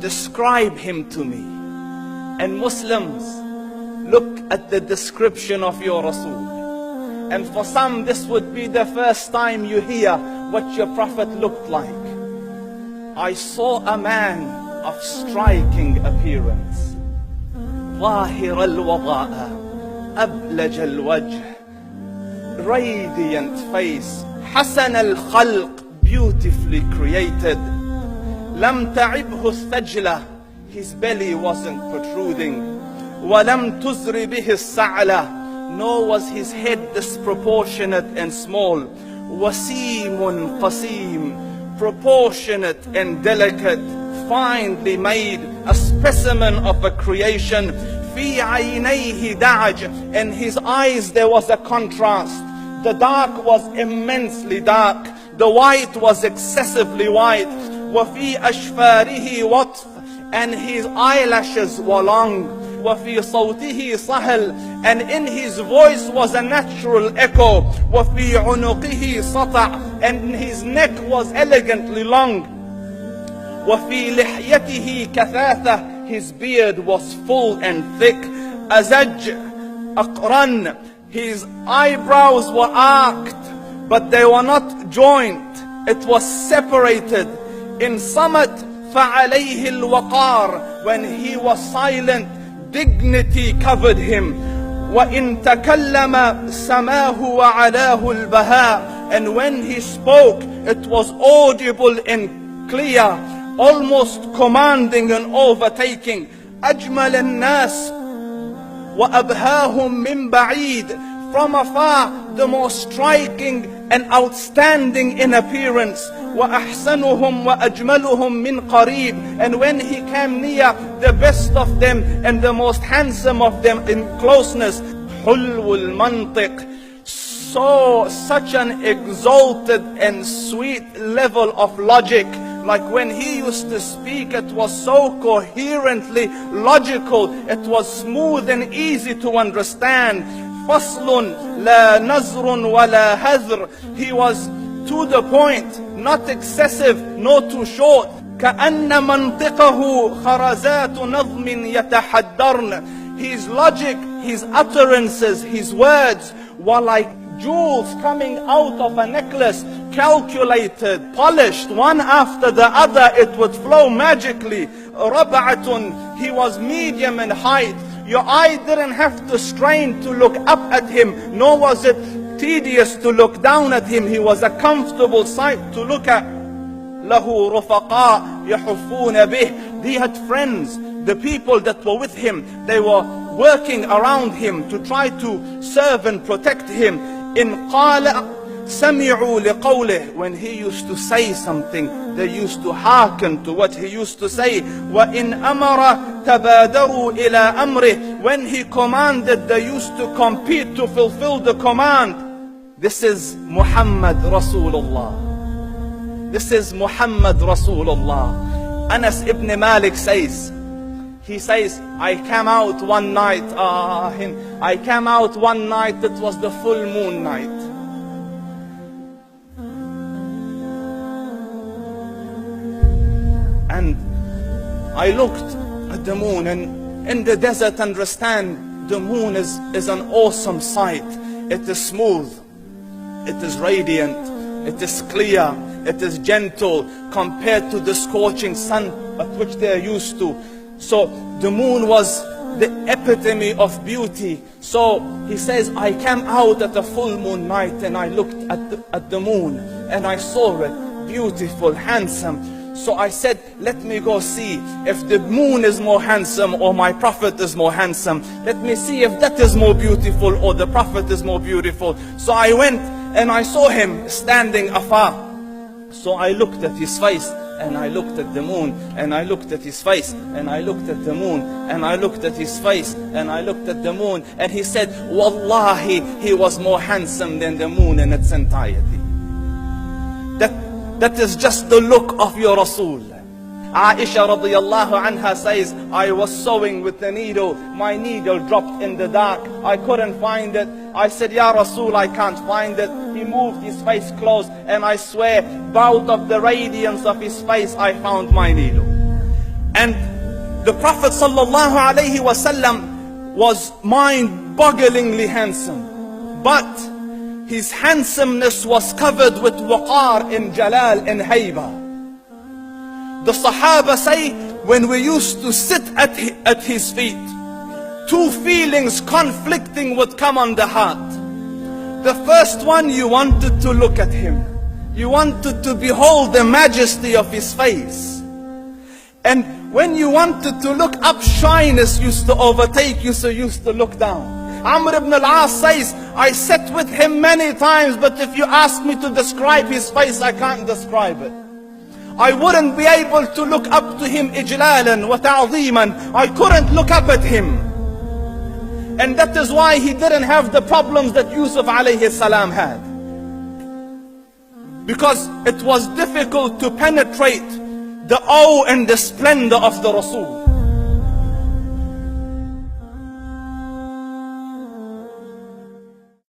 Describe him to me. And Muslims, look at the description of your Rasul. And for some, this would be the first time you hear what your Prophet looked like. I saw a man of striking appearance. ظاهر الوضاء أبلج الوجه, radiant face, حسن الخلق, beautifully created. لم تعبه الثجلة, his belly wasn't protruding. ولم تزر به السعلة, nor was his head disproportionate and small. وسيم قسيم, proportionate and delicate, finely made, a specimen of a creation. في عينيه دعج, in his eyes there was a contrast. The dark was immensely dark, the white was excessively white. وفي أشفاره وطف, and his eyelashes were long. وفي صوته صهل, and in his voice was a natural echo. وفي عنقه سطع, and his neck was elegantly long. وفي لحيته كثاثة, his beard was full and thick. أزج أقرن, his eyebrows were arched, but they were not joint, it was separated. In صمت فعليه الوقار, when he was silent, dignity covered him. وإن تكلم سماه وعلاه البهاء, and when he spoke, it was audible and clear, almost commanding and overtaking. أجمل الناس وأبهاهم من بعيد, from afar the most striking and outstanding in appearance. وأحسنهم وأجملهم من قريب, and when he came near, the best of them and the most handsome of them in closeness. حلو المنطق, such an exalted and sweet level of logic. Like when he used to speak, it was so coherently logical, it was smooth and easy to understand. فصل لا نزر ولا هذر, he was to the point, not excessive nor too short. كأن منطقه خرزات نظم يتحدرن, his logic, his utterances, his words were like jewels coming out of a necklace, calculated, polished, one after the other, it would flow magically. ربعة, he was medium in height. Your eye didn't have to strain to look up at him, nor was it tedious to look down at him. He was a comfortable sight to look at. له رفقاء يحفون به, he had friends, the people that were with him, they were working around him to try to serve and protect him. إن قال سمعوا لقوله, when he used to say something, they used to hearken to what he used to say. وإن أمر تبادروا إلى أمره, when he commanded, they used to compete to fulfill the command. This is Muhammad Rasulullah. This is Muhammad Rasulullah. Anas ibn Malik says, he says, I came out one night, it was the full moon night. And I looked at the moon, and in the desert, understand, the moon is an awesome sight. It is smooth, it is radiant, it is clear, it is gentle compared to the scorching sun at which they are used to. So the moon was the epitome of beauty. So he says, I came out at a full moon night and I looked at the moon and I saw it, beautiful, handsome. So I said, let me go see if the moon is more handsome or my Prophet is more handsome. Let me see if that is more beautiful or the Prophet is more beautiful. So I went and I saw him standing afar. So I looked at his face and I looked at the moon, and I looked at his face, and I looked at the moon, and I looked at his face, and I looked at the moon, and he said, Wallahi, he was more handsome than the moon in its entirety. That is just the look of your Rasul. Aisha radiyallahu anha says, I was sewing with the needle, my needle dropped in the dark, I couldn't find it, I said, Ya Rasul, I can't find it. He moved his face close, and I swear, out of the radiance of his face, I found my needle. And the Prophet sallallahu alaihi wasallam was mind-bogglingly handsome, but his handsomeness was covered with waqar and jalal and hayba. The Sahaba say, when we used to sit at his feet, two feelings conflicting would come on the heart. The first one, you wanted to look at him. You wanted to behold the majesty of his face. And when you wanted to look up, shyness used to overtake you, so you used to look down. Amr ibn al-As says, I sat with him many times, but if you ask me to describe his face, I can't describe it. I wouldn't be able to look up to him ijlalan wa ta'zeeman. I couldn't look up at him. And that is why he didn't have the problems that Yusuf alayhi salam had. Because it was difficult to penetrate the awe and the splendor of the Rasul.